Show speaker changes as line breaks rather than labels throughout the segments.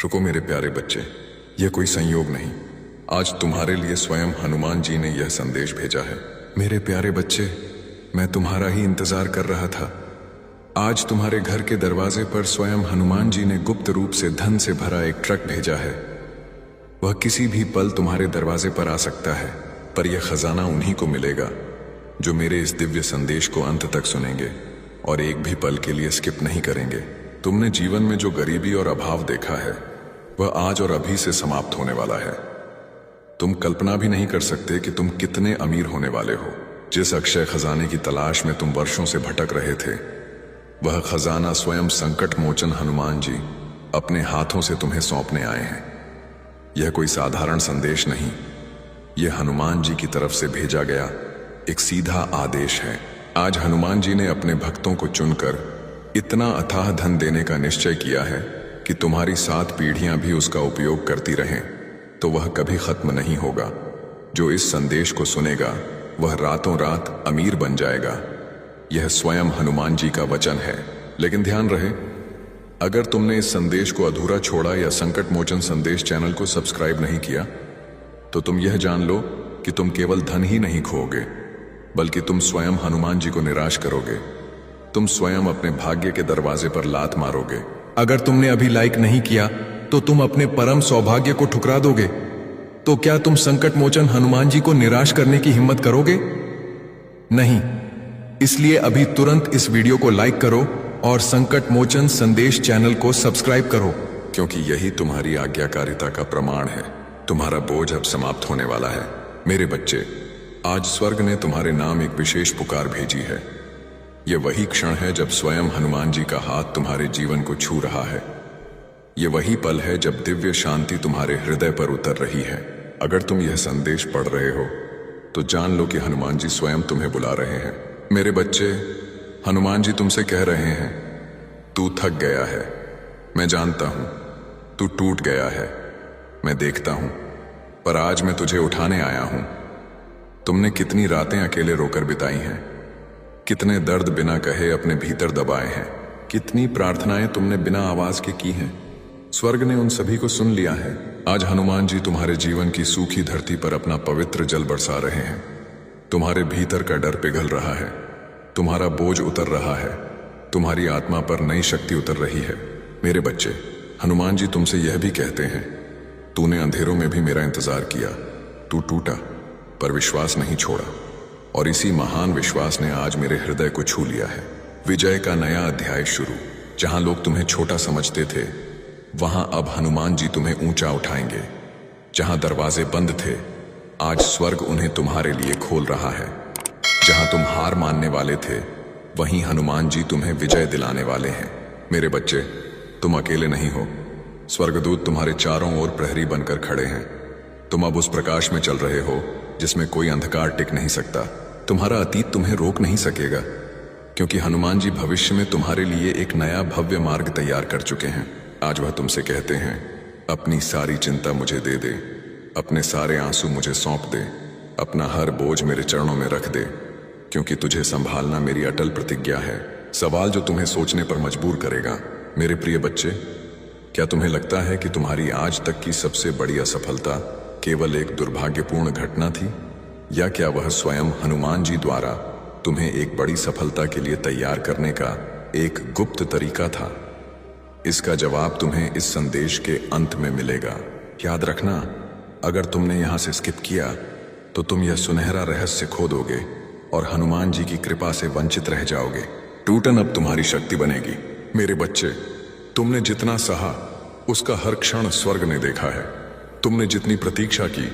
रुको मेरे प्यारे बच्चे, यह कोई संयोग नहीं। आज तुम्हारे लिए स्वयं हनुमान जी ने यह संदेश भेजा है। मेरे प्यारे बच्चे, मैं तुम्हारा ही इंतजार कर रहा था। आज तुम्हारे घर के दरवाजे पर स्वयं हनुमान जी ने गुप्त रूप से धन से भरा एक ट्रक भेजा है। वह किसी भी पल तुम्हारे दरवाजे पर आ सकता है, पर यह खजाना उन्हीं को मिलेगा जो मेरे इस दिव्य संदेश को अंत तक सुनेंगे और एक भी पल के लिए स्किप नहीं करेंगे। तुमने जीवन में जो गरीबी और अभाव देखा है, वह आज और अभी से समाप्त होने वाला है। तुम कल्पना भी नहीं कर सकते कि तुम कितने अमीर होने वाले हो। जिस अक्षय खजाने की तलाश में तुम वर्षों से भटक रहे थे, वह खजाना स्वयं संकट मोचन हनुमान जी अपने हाथों से तुम्हें सौंपने आए हैं। यह कोई साधारण संदेश नहीं, यह हनुमान जी की तरफ से भेजा गया एक सीधा आदेश है। आज हनुमान जी ने अपने भक्तों को चुनकर इतना अथाह धन देने का निश्चय किया है कि तुम्हारी 7 पीढ़ियां भी उसका उपयोग करती रहें तो वह कभी खत्म नहीं होगा। जो इस संदेश को सुनेगा वह रातों रात अमीर बन जाएगा। यह स्वयं हनुमान जी का वचन है। लेकिन ध्यान रहे, अगर तुमने इस संदेश को अधूरा छोड़ा या संकट मोचन संदेश चैनल को सब्सक्राइब नहीं किया, तो तुम यह जान लो कि तुम केवल धन ही नहीं खोओगे, बल्कि तुम स्वयं हनुमान जी को निराश करोगे। तुम स्वयं अपने भाग्य के दरवाजे पर लात मारोगे। अगर तुमने अभी लाइक नहीं किया तो तुम अपने परम सौभाग्य को ठुकरा दोगे। तो क्या तुम संकट मोचन हनुमान जी को निराश करने की हिम्मत करोगे? नहीं। इसलिए अभी तुरंत इस वीडियो को लाइक करो और संकट मोचन संदेश चैनल को सब्सक्राइब करो, क्योंकि यही तुम्हारी आज्ञाकारिता का प्रमाण है। तुम्हारा बोझ अब समाप्त होने वाला है। मेरे बच्चे, आज स्वर्ग ने तुम्हारे नाम एक विशेष पुकार भेजी है। यह वही क्षण है जब स्वयं हनुमान जी का हाथ तुम्हारे जीवन को छू रहा है। यह वही पल है जब दिव्य शांति तुम्हारे हृदय पर उतर रही है। अगर तुम यह संदेश पढ़ रहे हो तो जान लो कि हनुमान जी स्वयं तुम्हें बुला रहे हैं। मेरे बच्चे, हनुमान जी तुमसे कह रहे हैं, तू थक गया है, मैं जानता हूं। तू टूट गया है, मैं देखता हूं। पर आज मैं तुझे उठाने आया हूं। तुमने कितनी रातें अकेले रोकर बिताई हैं, कितने दर्द बिना कहे अपने भीतर दबाए हैं, कितनी प्रार्थनाएं तुमने बिना आवाज के की हैं। स्वर्ग ने उन सभी को सुन लिया है। आज हनुमान जी तुम्हारे जीवन की सूखी धरती पर अपना पवित्र जल बरसा रहे हैं। तुम्हारे भीतर का डर पिघल रहा है, तुम्हारा बोझ उतर रहा है, तुम्हारी आत्मा पर नई शक्ति उतर रही है। मेरे बच्चे, हनुमान जी तुमसे यह भी कहते हैं, तूने अंधेरों में भी मेरा इंतजार किया, तू टूटा पर विश्वास नहीं छोड़ा, और इसी महान विश्वास ने आज मेरे हृदय को छू लिया है। विजय का नया अध्याय शुरू। जहां लोग तुम्हें छोटा समझते थे, वहां अब हनुमान जी तुम्हें ऊंचा उठाएंगे। जहां दरवाजे बंद थे, आज स्वर्ग उन्हें तुम्हारे लिए खोल रहा है। जहां तुम हार मानने वाले थे, वहीं हनुमान जी तुम्हें विजय दिलाने वाले हैं। मेरे बच्चे, तुम अकेले नहीं हो। स्वर्गदूत तुम्हारे चारों ओर प्रहरी बनकर खड़े हैं। तुम अब उस प्रकाश में चल रहे हो जिसमें कोई अंधकार टिक नहीं सकता। तुम्हारा अतीत तुम्हें रोक नहीं सकेगा, क्योंकि हनुमान जी भविष्य में तुम्हारे लिए एक नया भव्य मार्ग तैयार कर चुके हैं। आज वह तुमसे कहते हैं, अपनी सारी चिंता मुझे दे दे, अपने सारे आंसू मुझे सौंप दे, अपना हर बोझ मेरे चरणों में रख दे, क्योंकि तुझे संभालना मेरी अटल प्रतिज्ञा है। सवाल जो तुम्हें सोचने पर मजबूर करेगा। मेरे प्रिय बच्चे, क्या तुम्हें लगता है कि तुम्हारी आज तक की सबसे बड़ी असफलता केवल एक दुर्भाग्यपूर्ण घटना थी, या क्या वह स्वयं हनुमान जी द्वारा तुम्हें एक बड़ी सफलता के लिए तैयार करने का एक गुप्त तरीका था? इसका जवाब तुम्हें इस संदेश के अंत में मिलेगा। याद रखना, अगर तुमने यहां से स्किप किया तो तुम यह सुनहरा रहस्य खो दोगे और हनुमान जी की कृपा से वंचित रह जाओगे। टूटन अब तुम्हारी शक्ति बनेगी। मेरे बच्चे, तुमने जितना सहा उसका हर क्षण स्वर्ग ने देखा है। तुमने जितनी प्रतीक्षा की,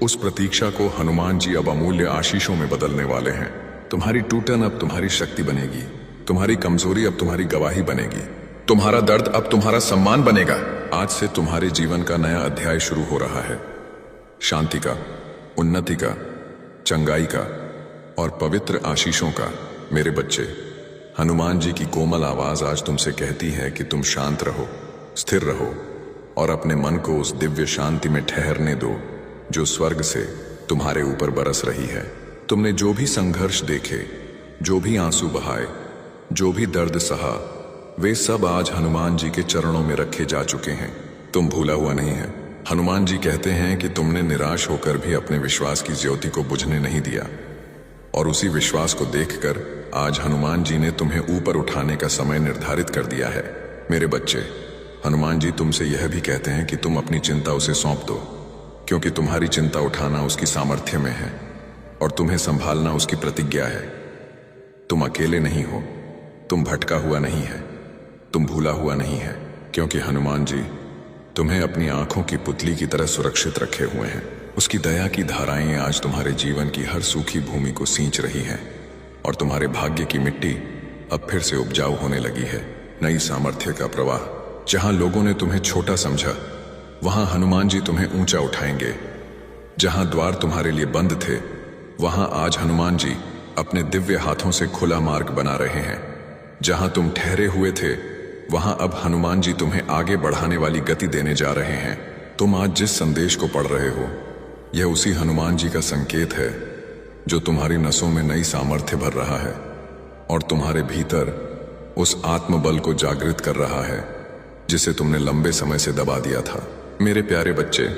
उस प्रतीक्षा को हनुमान जी अब अमूल्य आशीषों में बदलने वाले हैं। तुम्हारी टूटन अब तुम्हारी शक्ति बनेगी, तुम्हारी कमजोरी अब तुम्हारी गवाही बनेगी, तुम्हारा दर्द अब तुम्हारा सम्मान बनेगा। आज से तुम्हारे जीवन का नया अध्याय शुरू हो रहा है। शांति का, उन्नति का, चंगाई का और पवित्र आशीषों का। मेरे बच्चे, हनुमान जी की कोमल आवाज आज तुमसे कहती है कि तुम शांत रहो, स्थिर रहो और अपने मन को उस दिव्य शांति में ठहरने दो जो स्वर्ग से तुम्हारे ऊपर बरस रही है। तुमने जो भी संघर्ष देखे, जो भी आंसू बहाए, जो भी दर्द सहा, वे सब आज हनुमान जी के चरणों में रखे जा चुके हैं। तुम भूला हुआ नहीं है। हनुमान जी कहते हैं कि तुमने निराश होकर भी अपने विश्वास की ज्योति को बुझने नहीं दिया, और उसी विश्वास को देखकर आज हनुमान जी ने तुम्हें ऊपर उठाने का समय निर्धारित कर दिया है। मेरे बच्चे, हनुमान जी तुमसे यह भी कहते हैं कि तुम अपनी चिंता उसे सौंप दो, क्योंकि तुम्हारी चिंता उठाना उसकी सामर्थ्य में है और तुम्हें संभालना उसकी प्रतिज्ञा है। तुम अकेले नहीं हो, तुम भटका हुआ नहीं है, तुम भूला हुआ नहीं है, क्योंकि हनुमान जी तुम्हें अपनी आंखों की पुतली की तरह सुरक्षित रखे हुए हैं। उसकी दया की धाराएं आज तुम्हारे जीवन की हर सूखी भूमि को सींच रही हैं और तुम्हारे भाग्य की मिट्टी अब फिर से उपजाऊ होने लगी है। नई सामर्थ्य का प्रवाह। जहां लोगों ने तुम्हें छोटा समझा, वहां हनुमान जी तुम्हें ऊंचा उठाएंगे। जहां द्वार तुम्हारे लिए बंद थे, वहां आज हनुमान जी अपने दिव्य हाथों से खुला मार्ग बना रहे हैं। जहां तुम ठहरे हुए थे, वहां अब हनुमान जी तुम्हें आगे बढ़ाने वाली गति देने जा रहे हैं। तुम आज जिस संदेश को पढ़ रहे हो, यह उसी हनुमान जी का संकेत है जो तुम्हारी नसों में नई सामर्थ्य भर रहा है और तुम्हारे भीतर उस आत्मबल को जागृत कर रहा है जिसे तुमने लंबे समय से दबा दिया था। मेरे प्यारे बच्चे,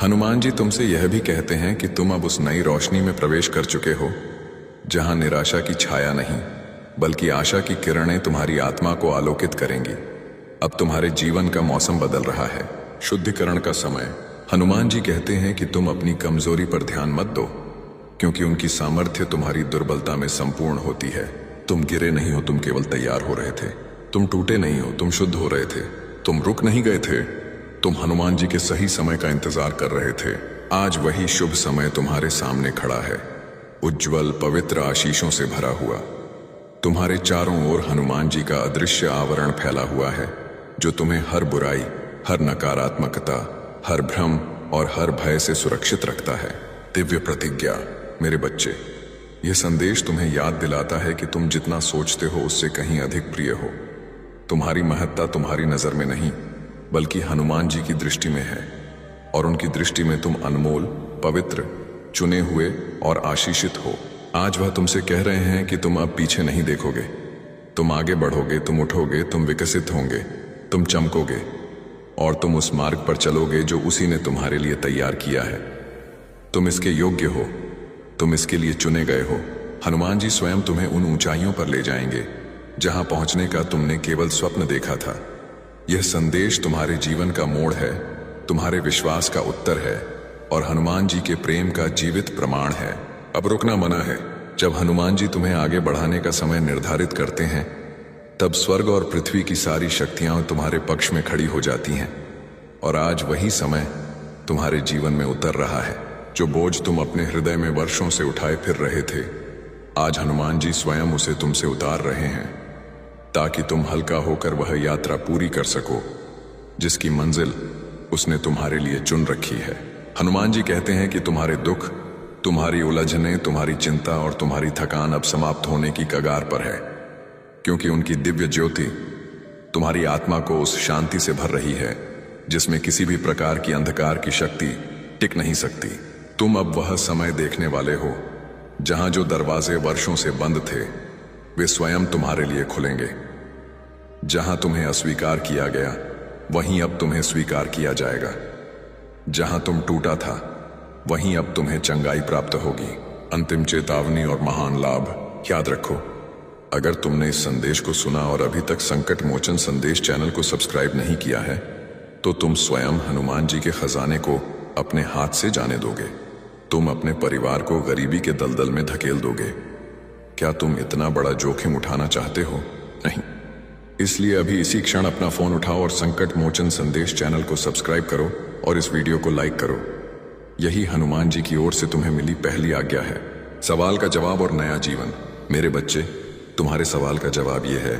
हनुमान जी तुमसे यह भी कहते हैं कि तुम अब उस नई रोशनी में प्रवेश कर चुके हो जहां निराशा की छाया नहीं, बल्कि आशा की किरणें तुम्हारी आत्मा को आलोकित करेंगी। अब तुम्हारे जीवन का मौसम बदल रहा है, शुद्धिकरण का समय। हनुमान जी कहते हैं कि तुम अपनी कमजोरी पर ध्यान मत दो, क्योंकि उनकी सामर्थ्य तुम्हारी दुर्बलता में संपूर्ण होती है। तुम गिरे नहीं हो, तुम केवल तैयार हो रहे थे। तुम टूटे नहीं हो, तुम शुद्ध हो रहे थे। तुम रुक नहीं गए थे, तुम हनुमान जी के सही समय का इंतजार कर रहे थे। आज वही शुभ समय तुम्हारे सामने खड़ा है, उज्जवल पवित्र आशीषों से भरा हुआ। तुम्हारे चारों ओर हनुमान जी का अदृश्य आवरण फैला हुआ है, जो तुम्हें हर बुराई, हर नकारात्मकता, हर भ्रम और हर भय से सुरक्षित रखता है। दिव्य प्रतिज्ञा। मेरे बच्चे, यह संदेश तुम्हें याद दिलाता है कि तुम जितना सोचते हो उससे कहीं अधिक प्रिय हो। तुम्हारी महत्ता तुम्हारी नजर में नहीं, बल्कि हनुमान जी की दृष्टि में है, और उनकी दृष्टि में तुम अनमोल, पवित्र, चुने हुए और आशीषित हो। आज वह तुमसे कह रहे हैं कि तुम अब पीछे नहीं देखोगे, तुम आगे बढ़ोगे, तुम उठोगे, तुम विकसित होंगे, तुम चमकोगे, और तुम उस मार्ग पर चलोगे जो उसी ने तुम्हारे लिए तैयार किया है। तुम इसके योग्य हो, तुम इसके लिए चुने गए हो। हनुमान जी स्वयं तुम्हें उन ऊंचाइयों पर ले जाएंगे जहां पहुंचने का तुमने केवल स्वप्न देखा था। यह संदेश तुम्हारे जीवन का मोड़ है, तुम्हारे विश्वास का उत्तर है और हनुमान जी के प्रेम का जीवित प्रमाण है। अब रुकना मना है। जब हनुमान जी तुम्हें आगे बढ़ाने का समय निर्धारित करते हैं, तब स्वर्ग और पृथ्वी की सारी शक्तियां तुम्हारे पक्ष में खड़ी हो जाती हैं, और आज वही समय तुम्हारे जीवन में उतर रहा है। जो बोझ तुम अपने हृदय में वर्षों से उठाए फिर रहे थे, आज हनुमान जी स्वयं उसे तुमसे उतार रहे हैं, ताकि तुम हल्का होकर वह यात्रा पूरी कर सको जिसकी मंजिल उसने तुम्हारे लिए चुन रखी है। हनुमान जी कहते हैं कि तुम्हारे दुख, तुम्हारी उलझने, तुम्हारी चिंता और तुम्हारी थकान अब समाप्त होने की कगार पर है, क्योंकि उनकी दिव्य ज्योति तुम्हारी आत्मा को उस शांति से भर रही है जिसमें किसी भी प्रकार की अंधकार की शक्ति टिक नहीं सकती। तुम अब वह समय देखने वाले हो जहां जो दरवाजे वर्षों से बंद थे, वे स्वयं तुम्हारे लिए खुलेंगे। जहां तुम्हें अस्वीकार किया गया, वहीं अब तुम्हें स्वीकार किया जाएगा। जहां तुम टूटा था, वहीं अब तुम्हें चंगाई प्राप्त होगी। अंतिम चेतावनी और महान लाभ। याद रखो, अगर तुमने इस संदेश को सुना और अभी तक संकट मोचन संदेश चैनल को सब्सक्राइब नहीं किया है, तो तुम स्वयं हनुमान जी के खजाने को अपने हाथ से जाने दोगे। तुम अपने परिवार को गरीबी के दलदल में धकेल दोगे। क्या तुम इतना बड़ा जोखिम उठाना चाहते हो? नहीं। इसलिए अभी इसी क्षण अपना फोन उठाओ और संकट मोचन संदेश चैनल को सब्सक्राइब करो और इस वीडियो को लाइक करो। यही हनुमान जी की ओर से तुम्हें मिली पहली आज्ञा है। सवाल का जवाब और नया जीवन। मेरे बच्चे, तुम्हारे सवाल का जवाब यह है,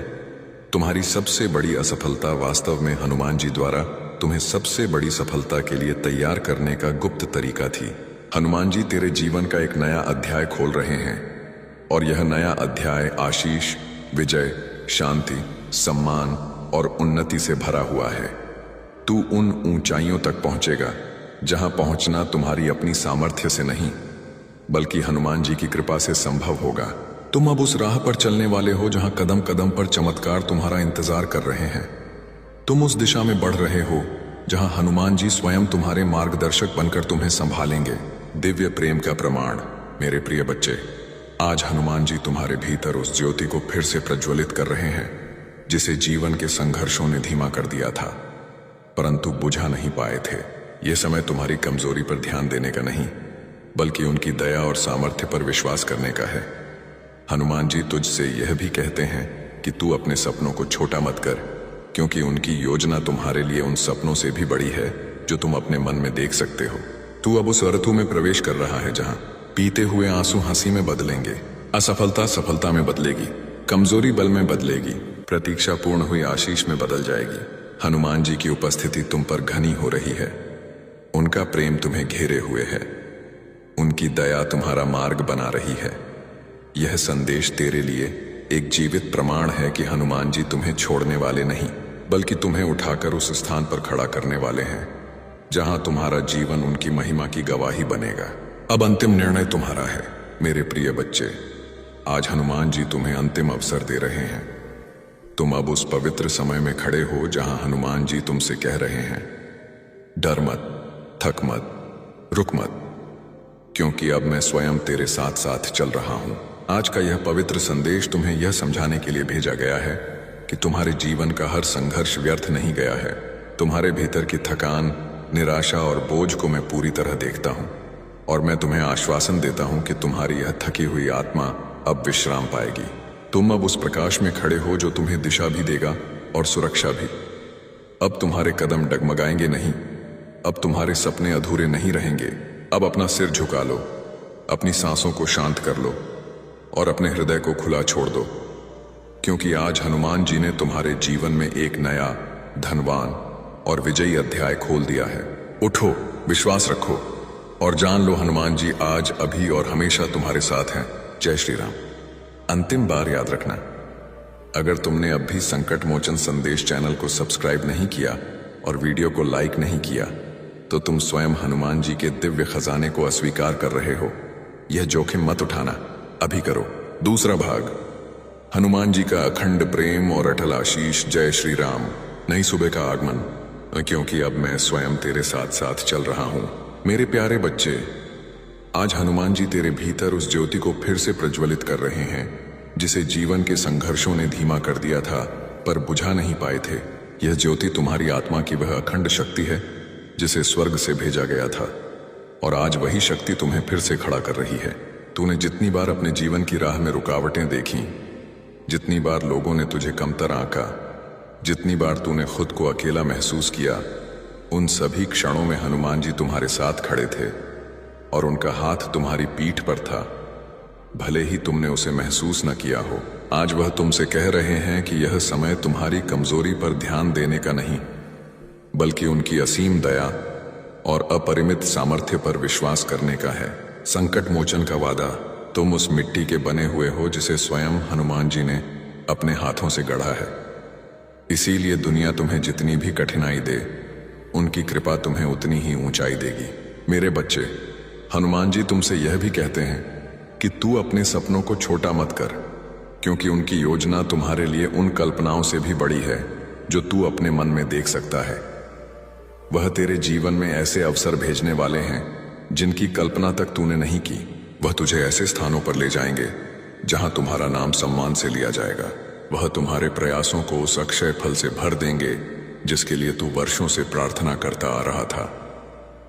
तुम्हारी सबसे बड़ी असफलता वास्तव में हनुमान जी द्वारा तुम्हें सबसे बड़ी सफलता के लिए तैयार करने का गुप्त तरीका थी। हनुमान जी तेरे जीवन का एक नया अध्याय खोल रहे हैं, और यह नया अध्याय आशीष, विजय, शांति, सम्मान और उन्नति से भरा हुआ है। तू उन ऊंचाइयों तक पहुंचेगा जहां पहुंचना तुम्हारी अपनी सामर्थ्य से नहीं, बल्कि हनुमान जी की कृपा से संभव होगा। तुम अब उस राह पर चलने वाले हो जहां कदम कदम पर चमत्कार तुम्हारा इंतजार कर रहे हैं। तुम उस दिशा में बढ़ रहे हो जहां हनुमान जी स्वयं तुम्हारे मार्गदर्शक बनकर तुम्हें संभालेंगे। दिव्य प्रेम का प्रमाण। मेरे प्रिय बच्चे, आज हनुमान जी तुम्हारे भीतर उस ज्योति को फिर से प्रज्वलित कर रहे हैं जिसे जीवन के संघर्षों ने धीमा कर दिया था, परंतु बुझा नहीं पाए थे। यह समय तुम्हारी कमजोरी पर ध्यान देने का नहीं, बल्कि उनकी दया और सामर्थ्य पर विश्वास करने का है। हनुमान जी तुझसे यह भी कहते हैं कि तू अपने सपनों को छोटा मत कर, क्योंकि उनकी योजना तुम्हारे लिए उन सपनों से भी बड़ी है जो तुम अपने मन में देख सकते हो। तू अब उस ऋतु में प्रवेश कर रहा है जहां पीते हुए आंसू हंसी में बदलेंगे, असफलता सफलता में बदलेगी, कमजोरी बल में बदलेगी, प्रतीक्षा पूर्ण हुई आशीष में बदल जाएगी। हनुमान जी की उपस्थिति तुम पर घनी हो रही है, उनका प्रेम तुम्हें घेरे हुए है, उनकी दया तुम्हारा मार्ग बना रही है। यह संदेश तेरे लिए एक जीवित प्रमाण है कि हनुमान जी तुम्हें छोड़ने वाले नहीं, बल्कि तुम्हें उठाकर उस स्थान पर खड़ा करने वाले हैं जहां तुम्हारा जीवन उनकी महिमा की गवाही बनेगा। अब अंतिम निर्णय तुम्हारा है मेरे प्रिय बच्चे। आज हनुमान जी तुम्हें अंतिम अवसर दे रहे हैं। तुम अब उस पवित्र समय में खड़े हो जहां हनुमान जी तुमसे कह रहे हैं, डर मत, थक मत, रुक मत, क्योंकि अब मैं स्वयं तेरे साथ साथ चल रहा हूं। आज का यह पवित्र संदेश तुम्हें यह समझाने के लिए भेजा गया है कि तुम्हारे जीवन का हर संघर्ष व्यर्थ नहीं गया है। तुम्हारे भीतर की थकान, निराशा और बोझ को मैं पूरी तरह देखता हूं, और मैं तुम्हें आश्वासन देता हूं कि तुम्हारी यह थकी हुई आत्मा अब विश्राम पाएगी। तुम अब उस प्रकाश में खड़े हो जो तुम्हें दिशा भी देगा और सुरक्षा भी। अब तुम्हारे कदम डगमगाएंगे नहीं, अब तुम्हारे सपने अधूरे नहीं रहेंगे। अब अपना सिर झुका लो, अपनी सांसों को शांत कर लो और अपने हृदय को खुला छोड़ दो, क्योंकि आज हनुमान जी ने तुम्हारे जीवन में एक नया, धनवान और विजयी अध्याय खोल दिया है। उठो, विश्वास रखो और जान लो हनुमान जी आज, अभी और हमेशा तुम्हारे साथ हैं। जय श्री राम। अंतिम बार याद रखना, अगर तुमने अब भी संकट मोचन संदेश चैनल को सब्सक्राइब नहीं किया और वीडियो को लाइक नहीं किया, तो तुम स्वयं हनुमान जी के दिव्य खजाने को अस्वीकार कर रहे हो। यह जोखिम मत उठाना, अभी करो। दूसरा भाग, हनुमान जी का अखंड प्रेम और अटल आशीष। जय श्री राम। नई सुबह का आगमन, क्योंकि अब मैं स्वयं तेरे साथ साथ चल रहा हूं। मेरे प्यारे बच्चे, आज हनुमान जी तेरे भीतर उस ज्योति को फिर से प्रज्वलित कर रहे हैं जिसे जीवन के संघर्षों ने धीमा कर दिया था पर बुझा नहीं पाए थे। यह ज्योति तुम्हारी आत्मा की वह अखंड शक्ति है जिसे स्वर्ग से भेजा गया था, और आज वही शक्ति तुम्हें फिर से खड़ा कर रही है। तूने जितनी बार अपने जीवन की राह में रुकावटें देखी, जितनी बार लोगों ने तुझे कमतर आंका, जितनी बार तूने खुद को अकेला महसूस किया, उन सभी क्षणों में हनुमान जी तुम्हारे साथ खड़े थे और उनका हाथ तुम्हारी पीठ पर था, भले ही तुमने उसे महसूस न किया हो। आज वह तुमसे कह रहे हैं कि यह समय तुम्हारी कमजोरी पर ध्यान देने का नहीं, बल्कि उनकी असीम दया और अपरिमित सामर्थ्य पर विश्वास करने का है। संकट मोचन का वादा, तुम उस मिट्टी के बने हुए हो जिसे स्वयं हनुमान जी ने अपने हाथों से गढ़ा है। इसीलिए दुनिया तुम्हें जितनी भी कठिनाई दे, उनकी कृपा तुम्हें उतनी ही ऊंचाई देगी। मेरे बच्चे, हनुमान जी तुमसे यह भी कहते हैं कि तू अपने सपनों को छोटा मत कर, क्योंकि उनकी योजना तुम्हारे लिए उन कल्पनाओं से भी बड़ी है जो तू अपने मन में देख सकता है। वह तेरे जीवन में ऐसे अवसर भेजने वाले हैं जिनकी कल्पना तक तूने नहीं की। वह तुझे ऐसे स्थानों पर ले जाएंगे जहां तुम्हारा नाम सम्मान से लिया जाएगा। वह तुम्हारे प्रयासों को उस अक्षय फल से भर देंगे जिसके लिए तू वर्षों से प्रार्थना करता आ रहा था।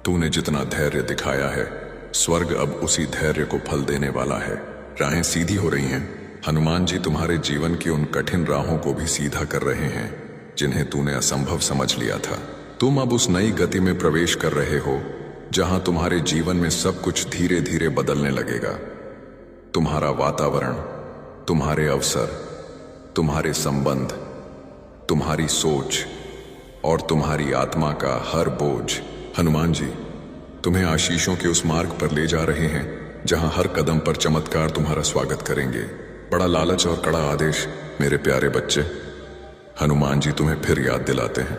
तूने जितना धैर्य दिखाया है, स्वर्ग अब उसी धैर्य को फल देने वाला है। राहें सीधी हो रही हैं। हनुमान जी तुम्हारे जीवन की उन कठिन राहों को भी सीधा कर रहे हैं जिन्हें तूने असंभव समझ लिया था। तुम अब उस नई गति में प्रवेश कर रहे हो जहां तुम्हारे जीवन में सब कुछ धीरे धीरे बदलने लगेगा। तुम्हारा वातावरण, तुम्हारे अवसर, तुम्हारे संबंध, तुम्हारी सोच और तुम्हारी आत्मा का हर बोझ, हनुमान जी तुम्हें आशीषों के उस मार्ग पर ले जा रहे हैं जहां हर कदम पर चमत्कार तुम्हारा स्वागत करेंगे। बड़ा लालच और कड़ा आदेश। मेरे प्यारे बच्चे, हनुमान जी तुम्हें फिर याद दिलाते हैं,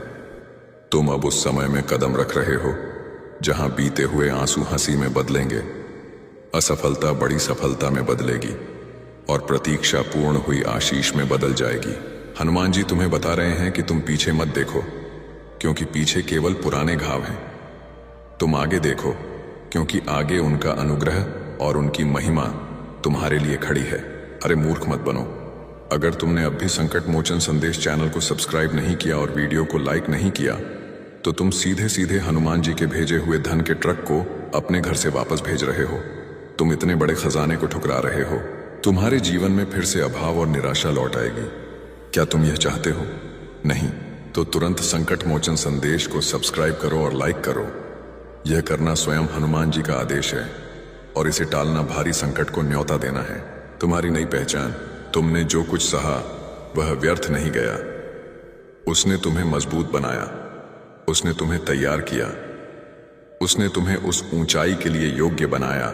तुम अब उस समय में कदम रख रहे हो जहां बीते हुए आंसू हंसी में बदलेंगे, असफलता बड़ी सफलता में बदलेगी और प्रतीक्षा पूर्ण हुई आशीष में बदल जाएगी। हनुमान जी तुम्हें बता रहे हैं कि तुम पीछे मत देखो, क्योंकि पीछे केवल पुराने घाव हैं। तुम आगे देखो, क्योंकि आगे उनका अनुग्रह और उनकी महिमा तुम्हारे लिए खड़ी है। अरे मूर्ख मत बनो। अगर तुमने अब भी संकट मोचन संदेश चैनल को सब्सक्राइब नहीं किया और वीडियो को लाइक नहीं किया, तो तुम सीधे सीधे हनुमान जी के भेजे हुए धन के ट्रक को अपने घर से वापस भेज रहे हो। तुम इतने बड़े खजाने को ठुकरा रहे हो। तुम्हारे जीवन में फिर से अभाव और निराशा लौट आएगी। क्या तुम यह चाहते हो? नहीं तो तुरंत संकट मोचन संदेश को सब्सक्राइब करो और लाइक करो। यह करना स्वयं हनुमान जी का आदेश है और इसे टालना भारी संकट को न्योता देना है। तुम्हारी नई पहचान, तुमने जो कुछ सहा वह व्यर्थ नहीं गया। उसने तुम्हें मजबूत बनाया, उसने तुम्हें तैयार किया, उसने तुम्हें उस ऊंचाई के लिए योग्य बनाया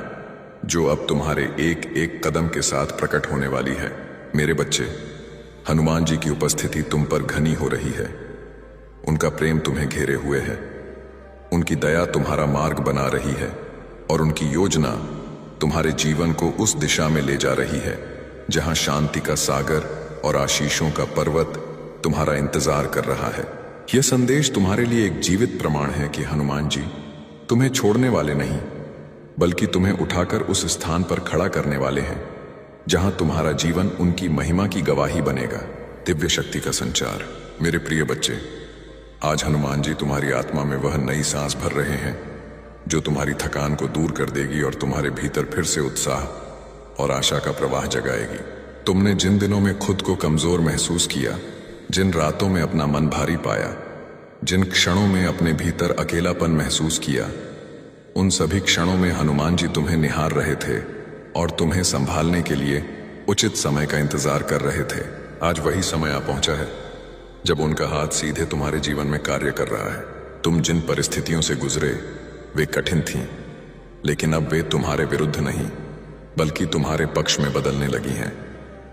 जो अब तुम्हारे एक एक कदम के साथ प्रकट होने वाली है। मेरे बच्चे, हनुमान जी की उपस्थिति तुम पर घनी हो रही है। उनका प्रेम तुम्हें घेरे हुए है, उनकी दया तुम्हारा मार्ग बना रही है और उनकी योजना तुम्हारे जीवन को उस दिशा में ले जा रही है जहां शांति का सागर और आशीषों का पर्वत तुम्हारा इंतजार कर रहा है। यह संदेश तुम्हारे लिए एक जीवित प्रमाण है कि हनुमान जी तुम्हें छोड़ने वाले नहीं, बल्कि तुम्हें उठाकर उस स्थान पर खड़ा करने वाले हैं जहां तुम्हारा जीवन उनकी महिमा की गवाही बनेगा। दिव्य शक्ति का संचार। मेरे प्रिय बच्चे, आज हनुमान जी तुम्हारी आत्मा में वह नई सांस भर रहे हैं जो तुम्हारी थकान को दूर कर देगी और तुम्हारे भीतर फिर से उत्साह और आशा का प्रवाह जगाएगी। तुमने जिन दिनों में खुद को कमजोर महसूस किया, जिन रातों में अपना मन भारी पाया, जिन क्षणों में अपने भीतर अकेलापन महसूस किया, उन सभी क्षणों में हनुमान जी तुम्हें निहार रहे थे और तुम्हें संभालने के लिए उचित समय का इंतजार कर रहे थे। आज वही समय आ पहुंचा है जब उनका हाथ सीधे तुम्हारे जीवन में कार्य कर रहा है। तुम जिन परिस्थितियों से गुजरे वे कठिन थीं, लेकिन अब वे तुम्हारे विरुद्ध नहीं बल्कि तुम्हारे पक्ष में बदलने लगी हैं,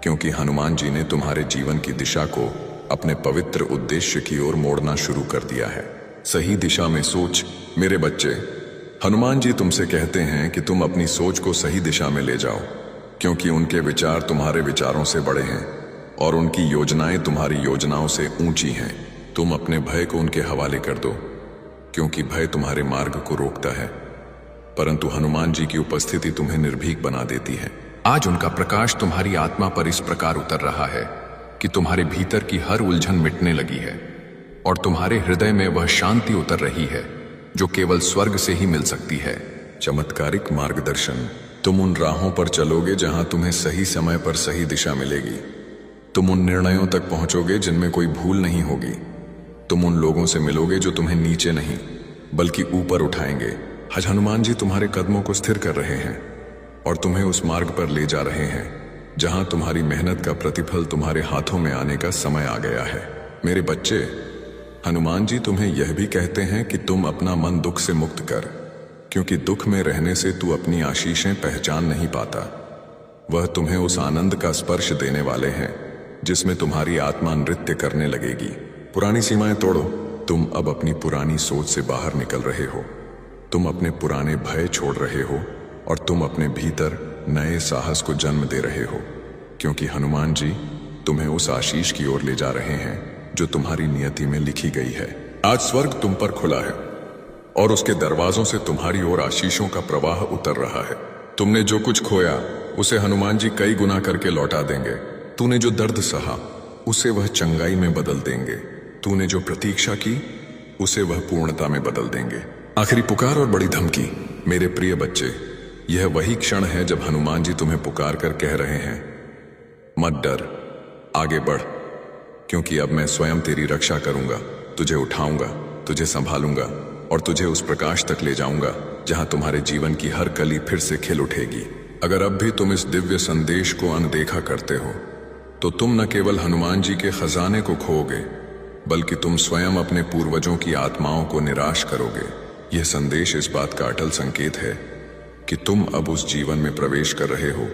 क्योंकि हनुमान जी ने तुम्हारे जीवन की दिशा को अपने पवित्र उद्देश्य की ओर मोड़ना शुरू कर दिया है। सही दिशा में सोच। मेरे बच्चे, हनुमान जी तुमसे कहते हैं कि तुम अपनी सोच को सही दिशा में ले जाओ, क्योंकि उनके विचार तुम्हारे विचारों से बड़े हैं और उनकी योजनाएं तुम्हारी योजनाओं से ऊंची हैं। तुम अपने भय को उनके हवाले कर दो, क्योंकि भय तुम्हारे मार्ग को रोकता है, परंतु हनुमान जी की उपस्थिति तुम्हें निर्भीक बना देती है। आज उनका प्रकाश तुम्हारी आत्मा पर इस प्रकार उतर रहा है कि तुम्हारे भीतर की हर उलझन मिटने लगी है और तुम्हारे हृदय में वह शांति उतर रही है जो केवल स्वर्ग से ही मिल सकती है। चमत्कारिक मार्गदर्शन। तुम उन राहों पर चलोगे जहां तुम्हें सही समय पर सही दिशा मिलेगी। तुम उन निर्णयों तक पहुंचोगे जिनमें कोई भूल नहीं होगी। तुम उन लोगों से मिलोगे जो तुम्हें नीचे नहीं बल्कि ऊपर उठाएंगे। आज हनुमान जी तुम्हारे कदमों को स्थिर कर रहे हैं और तुम्हें उस मार्ग पर ले जा रहे हैं जहां तुम्हारी मेहनत का प्रतिफल तुम्हारे हाथों में आने का समय आ गया है। मेरे बच्चे, हनुमान जी तुम्हें यह भी कहते हैं कि तुम अपना मन दुख से मुक्त कर, क्योंकि दुख में रहने से तू अपनी आशीषें पहचान नहीं पाता। वह तुम्हें उस आनंद का स्पर्श देने वाले हैं जिसमें तुम्हारी आत्मा नृत्य करने लगेगी। पुरानी सीमाएं तोड़ो। तुम अब अपनी पुरानी सोच से बाहर निकल रहे हो। तुम अपने पुराने भय छोड़ रहे हो और तुम अपने भीतर नए साहस को जन्म दे रहे हो, क्योंकि हनुमान जी तुम्हें उस आशीष की ओर ले जा रहे हैं जो तुम्हारी नियति में लिखी गई है। आज स्वर्ग तुम पर खुला है और उसके दरवाजों से तुम्हारी ओर आशीषों का प्रवाह उतर रहा है। तुमने जो कुछ खोया उसे हनुमान जी कई गुना करके लौटा देंगे। तूने जो दर्द सहा उसे वह चंगाई में बदल देंगे। तूने जो प्रतीक्षा की उसे वह पूर्णता में बदल देंगे। आखिरी पुकार और बड़ी धमकी। मेरे प्रिय बच्चे, यह वही क्षण है जब हनुमान जी तुम्हें पुकार कर कह रहे हैं, मत डर, आगे बढ़, क्योंकि अब मैं स्वयं तेरी रक्षा करूंगा, तुझे उठाऊंगा, तुझे संभालूंगा और तुझे उस प्रकाश तक ले जाऊंगा जहां तुम्हारे जीवन की हर कली फिर से खिल उठेगी। अगर अब भी तुम इस दिव्य संदेश को अनदेखा करते हो तो तुम न केवल हनुमान जी के खजाने को खोओगे, बल्कि तुम स्वयं अपने पूर्वजों की आत्माओं को निराश करोगे। यह संदेश इस बात का अटल संकेत है कि तुम अब उस जीवन में प्रवेश कर रहे हो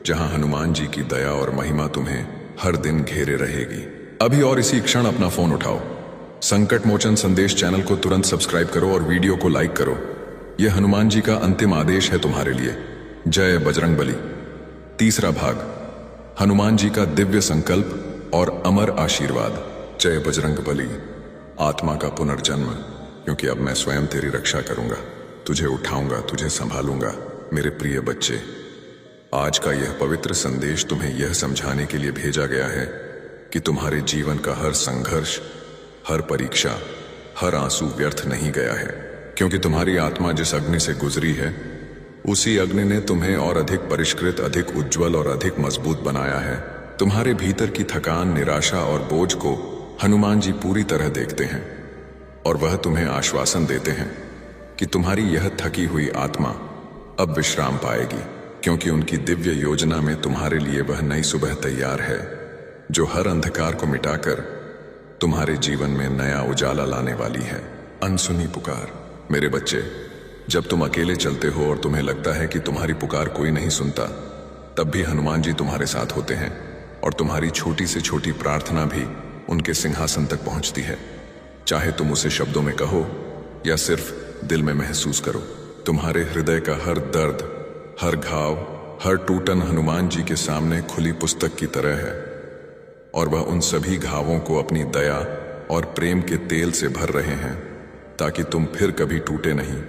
जहां हनुमान जी की दया और महिमा तुम्हें हर दिन घेरे रहेगी। अभी और इसी क्षण अपना फोन उठाओ, संकट मोचन संदेश चैनल को तुरंत सब्सक्राइब करो और वीडियो को लाइक करो। यह हनुमान जी का अंतिम आदेश है तुम्हारे लिए। जय बजरंगबली। तीसरा भाग, हनुमान जी का दिव्य संकल्प और अमर आशीर्वाद। जय बजरंगबली। आत्मा का पुनर्जन्म, क्योंकि अब मैं स्वयं तेरी रक्षा करूंगा, तुझे उठाऊंगा, तुझे संभालूंगा। मेरे प्रिय बच्चे, आज का यह पवित्र संदेश तुम्हें यह समझाने के लिए भेजा गया है कि तुम्हारे जीवन का हर संघर्ष, हर परीक्षा, हर आंसू व्यर्थ नहीं गया है, क्योंकि तुम्हारी आत्मा जिस अग्नि से गुजरी है, उसी अग्नि ने तुम्हें और अधिक परिष्कृत, अधिक उज्जवल और अधिक मजबूत बनाया है। तुम्हारे भीतर की थकान, निराशा और बोझ को हनुमान जी पूरी तरह देखते हैं और वह तुम्हें आश्वासन देते हैं कि तुम्हारी यह थकी हुई आत्मा अब विश्राम पाएगी, क्योंकि उनकी दिव्य योजना में तुम्हारे लिए वह नई सुबह तैयार है, जो हर अंधकार को मिटाकर तुम्हारे जीवन में नया उजाला लाने वाली है। अनसुनी पुकार। मेरे बच्चे, जब तुम अकेले चलते हो और तुम्हें लगता है कि तुम्हारी पुकार कोई नहीं सुनता, तब भी हनुमान जी तुम्हारे साथ होते हैं और तुम्हारी छोटी से छोटी प्रार्थना भी उनके सिंहासन तक पहुंचती है। चाहे तुम उसे शब्दों में कहो या सिर्फ दिल में महसूस करो, तुम्हारे हृदय का हर दर्द, हर घाव, हर टूटन हनुमान जी के सामने खुली पुस्तक की तरह है और वह उन सभी घावों को अपनी दया और प्रेम के तेल से भर रहे हैं, ताकि तुम फिर कभी टूटे नहीं,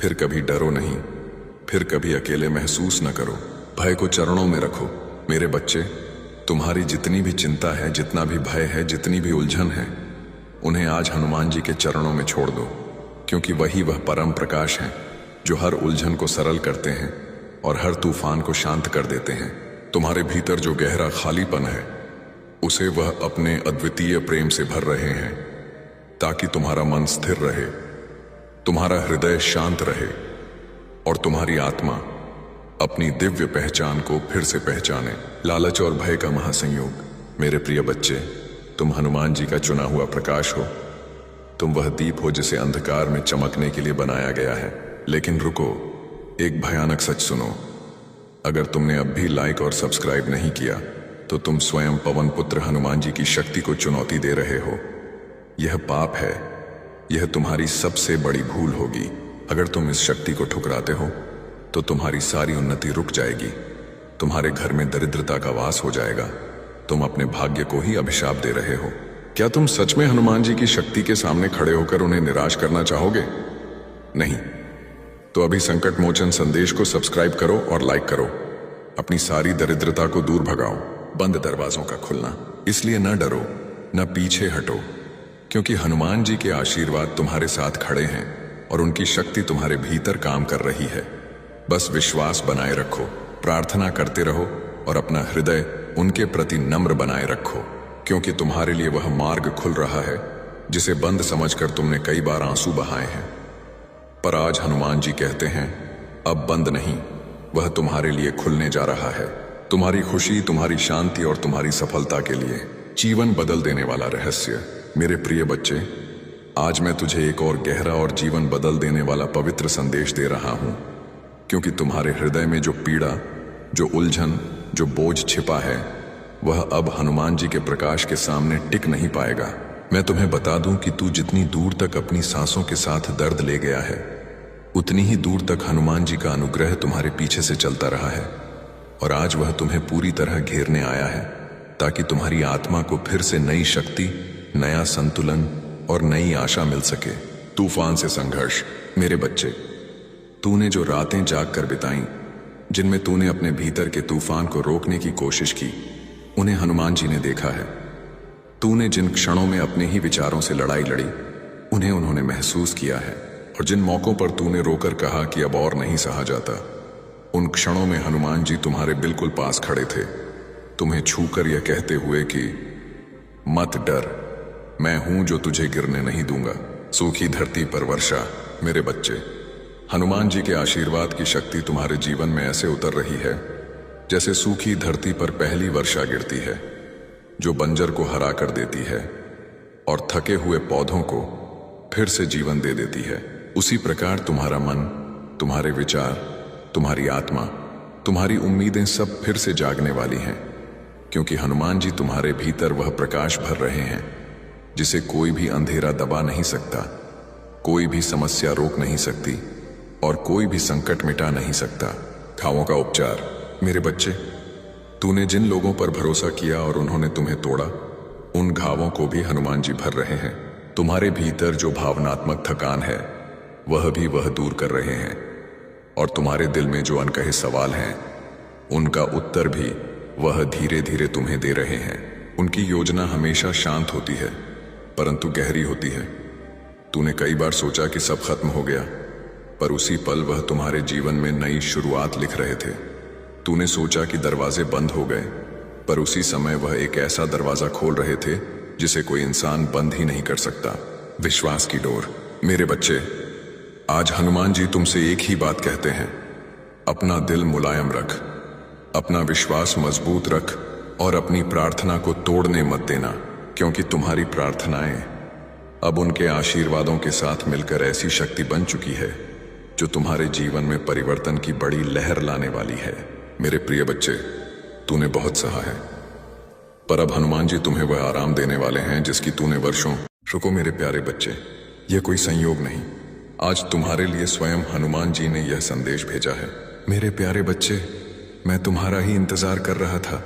फिर कभी डरो नहीं, फिर कभी अकेले महसूस न करो। भय को चरणों में रखो। मेरे बच्चे, तुम्हारी जितनी भी चिंता है, जितना भी भय है, जितनी भी उलझन है, उन्हें आज हनुमान जी के चरणों में छोड़ दो, क्योंकि वही वह परम प्रकाश है जो हर उलझन को सरल करते हैं और हर तूफान को शांत कर देते हैं। तुम्हारे भीतर जो गहरा खालीपन है, उसे वह अपने अद्वितीय प्रेम से भर रहे हैं, ताकि तुम्हारा मन स्थिर रहे, तुम्हारा हृदय शांत रहे और तुम्हारी आत्मा अपनी दिव्य पहचान को फिर से पहचाने। लालच और भय का महासंयोग। मेरे प्रिय बच्चे, तुम हनुमान जी का चुना हुआ प्रकाश हो। तुम वह दीप हो जिसे अंधकार में चमकने के लिए बनाया गया है। लेकिन रुको, एक भयानक सच सुनो। अगर तुमने अब भी लाइक और सब्सक्राइब नहीं किया, तो तुम स्वयं पवन पुत्र हनुमान जी की शक्ति को चुनौती दे रहे हो। यह पाप है, यह तुम्हारी सबसे बड़ी भूल होगी। अगर तुम इस शक्ति को ठुकराते हो, तो तुम्हारी सारी उन्नति रुक जाएगी, तुम्हारे घर में दरिद्रता का वास हो जाएगा, तुम अपने भाग्य को ही अभिशाप दे रहे हो। क्या तुम सच में हनुमान जी की शक्ति के सामने खड़े होकर उन्हें निराश करना चाहोगे? नहीं। तो अभी संकट मोचन संदेश को सब्सक्राइब करो और लाइक करो। अपनी सारी दरिद्रता को दूर भगाओ। बंद दरवाजों का खुलना। इसलिए न डरो, न पीछे हटो, क्योंकि हनुमान जी के आशीर्वाद तुम्हारे साथ खड़े हैं और उनकी शक्ति तुम्हारे भीतर काम कर रही है। बस विश्वास बनाए रखो, प्रार्थना करते रहो और अपना हृदय उनके प्रति नम्र बनाए रखो, क्योंकि तुम्हारे लिए वह मार्ग खुल रहा है जिसे बंद समझकर तुमने कई बार आंसू बहाए हैं। पर आज हनुमान जी कहते हैं, अब बंद नहीं, वह तुम्हारे लिए खुलने जा रहा है। तुम्हारी खुशी, तुम्हारी शांति और तुम्हारी सफलता के लिए जीवन बदल देने वाला रहस्य। मेरे प्रिय बच्चे, आज मैं तुझे एक और गहरा और जीवन बदल देने वाला पवित्र संदेश दे रहा हूं, क्योंकि तुम्हारे हृदय में जो पीड़ा, जो उलझन, जो बोझ छिपा है, वह अब हनुमान जी के प्रकाश के सामने टिक नहीं पाएगा। मैं तुम्हें बता दूं कि तू जितनी दूर तक अपनी सांसों के साथ दर्द ले गया है, उतनी ही दूर तक हनुमान जी का अनुग्रह तुम्हारे पीछे से चलता रहा है और आज वह तुम्हें पूरी तरह घेरने आया है, ताकि तुम्हारी आत्मा को फिर से नई शक्ति, नया संतुलन और नई आशा मिल सके। तूफान से संघर्ष। मेरे बच्चे, तूने जो रातें जाग कर बिताई, जिनमें तूने अपने भीतर के तूफान को रोकने की कोशिश की, उन्हें हनुमान जी ने देखा है। तूने जिन क्षणों में अपने ही विचारों से लड़ाई लड़ी, उन्हें उन्होंने महसूस किया है। और जिन मौकों पर तूने रोकर कहा कि अब और नहीं सहा जाता, उन क्षणों में हनुमान जी तुम्हारे बिल्कुल पास खड़े थे, तुम्हें छूकर यह कहते हुए कि मत डर, मैं हूं जो तुझे गिरने नहीं दूंगा। सूखी धरती पर वर्षा। मेरे बच्चे, हनुमान जी के आशीर्वाद की शक्ति तुम्हारे जीवन में ऐसे उतर रही है जैसे सूखी धरती पर पहली वर्षा गिरती है, जो बंजर को हरा कर देती है और थके हुए पौधों को फिर से जीवन दे देती है। उसी प्रकार तुम्हारा मन, तुम्हारे विचार, तुम्हारी आत्मा, तुम्हारी उम्मीदें सब फिर से जागने वाली हैं, क्योंकि हनुमान जी तुम्हारे भीतर वह प्रकाश भर रहे हैं जिसे कोई भी अंधेरा दबा नहीं सकता, कोई भी समस्या रोक नहीं सकती और कोई भी संकट मिटा नहीं सकता। घावों का उपचार। मेरे बच्चे, तूने जिन लोगों पर भरोसा किया और उन्होंने तुम्हें तोड़ा, उन घावों को भी हनुमान जी भर रहे हैं। तुम्हारे भीतर जो भावनात्मक थकान है वह दूर कर रहे हैं, और तुम्हारे दिल में जो अनकहे सवाल हैं उनका उत्तर भी वह धीरे धीरे तुम्हें दे रहे हैं। उनकी योजना हमेशा शांत होती है परंतु गहरी होती है। तूने कई बार सोचा कि सब खत्म हो गया, पर उसी पल वह तुम्हारे जीवन में नई शुरुआत लिख रहे थे। तूने सोचा कि दरवाजे बंद हो गए, पर उसी समय वह एक ऐसा दरवाजा खोल रहे थे जिसे कोई इंसान बंद ही नहीं कर सकता। विश्वास की डोर। मेरे बच्चे, आज हनुमान जी तुमसे एक ही बात कहते हैं, अपना दिल मुलायम रख, अपना विश्वास मजबूत रख और अपनी प्रार्थना को तोड़ने मत देना, क्योंकि तुम्हारी प्रार्थनाएं अब उनके आशीर्वादों के साथ मिलकर ऐसी शक्ति बन चुकी है जो तुम्हारे जीवन में परिवर्तन की बड़ी लहर लाने वाली है। मेरे प्रिय बच्चे, तूने बहुत सहा है, पर अब हनुमान जी तुम्हें वह आराम देने वाले हैं जिसकी तूने वर्षों। रुको मेरे प्यारे बच्चे, यह कोई संयोग नहीं, आज तुम्हारे लिए स्वयं हनुमान जी ने यह संदेश भेजा है। मेरे प्यारे बच्चे, मैं तुम्हारा ही इंतजार कर रहा था।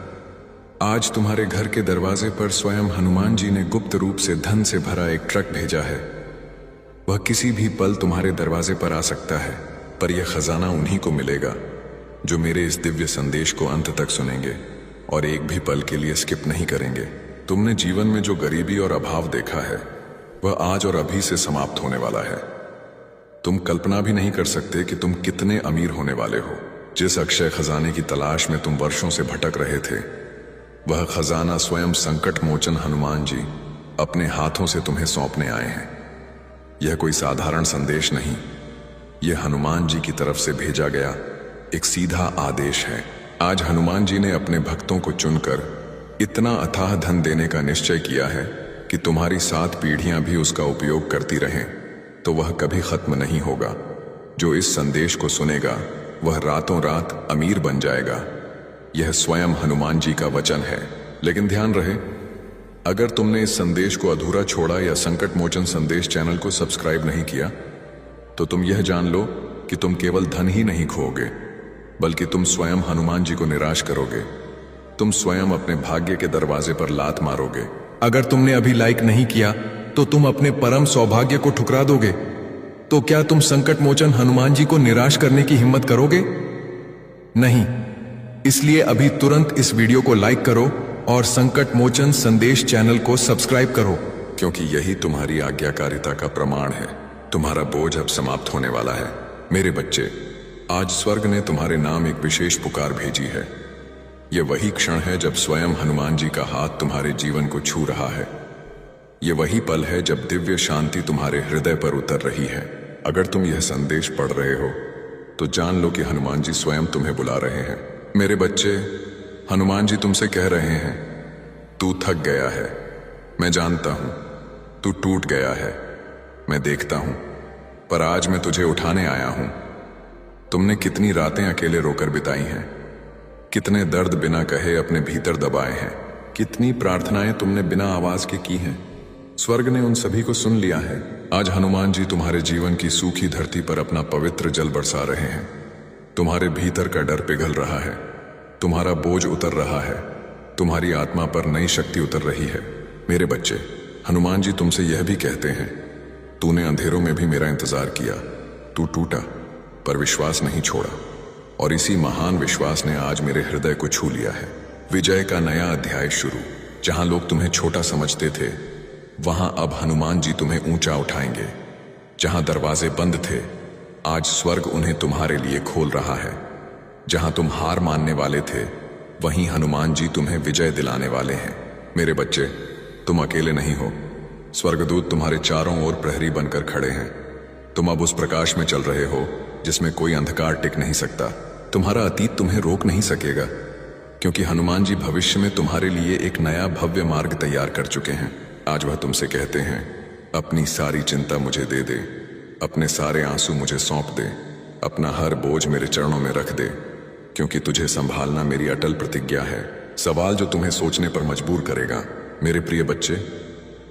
आज तुम्हारे घर के दरवाजे पर स्वयं हनुमान जी ने गुप्त रूप से धन से भरा एक ट्रक भेजा है। वह किसी भी पल तुम्हारे दरवाजे पर आ सकता है, पर यह खजाना उन्हीं को मिलेगा जो मेरे इस दिव्य संदेश को अंत तक सुनेंगे और एक भी पल के लिए स्किप नहीं करेंगे। तुमने जीवन में जो गरीबी और अभाव देखा है वह आज और अभी से समाप्त होने वाला है। तुम कल्पना भी नहीं कर सकते कि तुम कितने अमीर होने वाले हो। जिस अक्षय खजाने की तलाश में तुम वर्षों से भटक रहे थे, वह खजाना स्वयं संकट मोचन हनुमान जी अपने हाथों से तुम्हें सौंपने आए हैं। यह कोई साधारण संदेश नहीं, यह हनुमान जी की तरफ से भेजा गया एक सीधा आदेश है। आज हनुमान जी ने अपने भक्तों को चुनकर इतना अथाह धन देने का निश्चय किया है कि तुम्हारी 7 पीढ़ियां भी उसका उपयोग करती रहें तो वह कभी खत्म नहीं होगा। जो इस संदेश को सुनेगा वह रातों रात अमीर बन जाएगा। यह स्वयं हनुमान जी का वचन है। लेकिन ध्यान रहे, अगर तुमने इस संदेश को अधूरा छोड़ा या संकट मोचन संदेश चैनल को सब्सक्राइब नहीं किया तो तुम यह जान लो कि तुम केवल धन ही नहीं खोओगे, बल्कि तुम स्वयं हनुमान जी को निराश करोगे। तुम स्वयं अपने भाग्य के दरवाजे पर लात मारोगे। अगर तुमने अभी लाइक नहीं किया तो तुम अपने परम सौभाग्य को ठुकरा दोगे। तो क्या तुम संकट मोचन हनुमान जी को निराश करने की हिम्मत करोगे? नहीं। इसलिए अभी तुरंत इस वीडियो को लाइक करो और संकट मोचन संदेश चैनल को सब्सक्राइब करो, क्योंकि यही तुम्हारी आज्ञाकारिता का प्रमाण है। तुम्हारा बोझ अब समाप्त होने वाला है। मेरे बच्चे, आज स्वर्ग ने तुम्हारे नाम एक विशेष पुकार भेजी है। यह वही क्षण है जब स्वयं हनुमान जी का हाथ तुम्हारे जीवन को छू रहा है। यह वही पल है जब दिव्य शांति तुम्हारे हृदय पर उतर रही है। अगर तुम यह संदेश पढ़ रहे हो तो जान लो कि हनुमान जी स्वयं तुम्हें बुला रहे हैं। मेरे बच्चे, हनुमान जी तुमसे कह रहे हैं, तू थक गया है, मैं जानता हूं। तू टूट गया है, मैं देखता हूं, पर आज मैं तुझे उठाने आया हूं। तुमने कितनी रातें अकेले रोकर बिताई हैं, कितने दर्द बिना कहे अपने भीतर दबाए हैं, कितनी प्रार्थनाएं तुमने बिना आवाज के की हैं। स्वर्ग ने उन सभी को सुन लिया है। आज हनुमान जी तुम्हारे जीवन की सूखी धरती पर अपना पवित्र जल बरसा रहे हैं। तुम्हारे भीतर का डर पिघल रहा है, तुम्हारा बोझ उतर रहा है, तुम्हारी आत्मा पर नई शक्ति उतर रही है। मेरे बच्चे, हनुमान जी तुमसे यह भी कहते हैं, तूने अंधेरों में भी मेरा इंतजार किया, तू टूटा पर विश्वास नहीं छोड़ा, और इसी महान विश्वास ने आज मेरे हृदय को छू लिया है। विजय का नया अध्याय शुरू। जहां लोग तुम्हें छोटा समझते थे, वहां अब हनुमान जी तुम्हें ऊंचा उठाएंगे। जहां दरवाजे बंद थे, आज स्वर्ग उन्हें तुम्हारे लिए खोल रहा है। जहां तुम हार मानने वाले थे, वहीं हनुमान जी तुम्हें विजय दिलाने वाले हैं। मेरे बच्चे, तुम अकेले नहीं हो। स्वर्गदूत तुम्हारे चारों ओर प्रहरी बनकर खड़े हैं। तुम अब उस प्रकाश में चल रहे हो जिसमें कोई अंधकार टिक नहीं सकता। तुम्हारा अतीत तुम्हें रोक नहीं सकेगा, क्योंकि हनुमान जी भविष्य में तुम्हारे लिए एक नया भव्य मार्ग तैयार कर चुके हैं। आज वह तुमसे कहते हैं, अपनी सारी चिंता मुझे दे दे, अपने सारे आंसू मुझे सौंप दे, अपना हर बोझ मेरे चरणों में रख दे, क्योंकि तुझे संभालना मेरी अटल प्रतिज्ञा है। सवाल जो तुम्हें सोचने पर मजबूर करेगा। मेरे प्रिय बच्चे,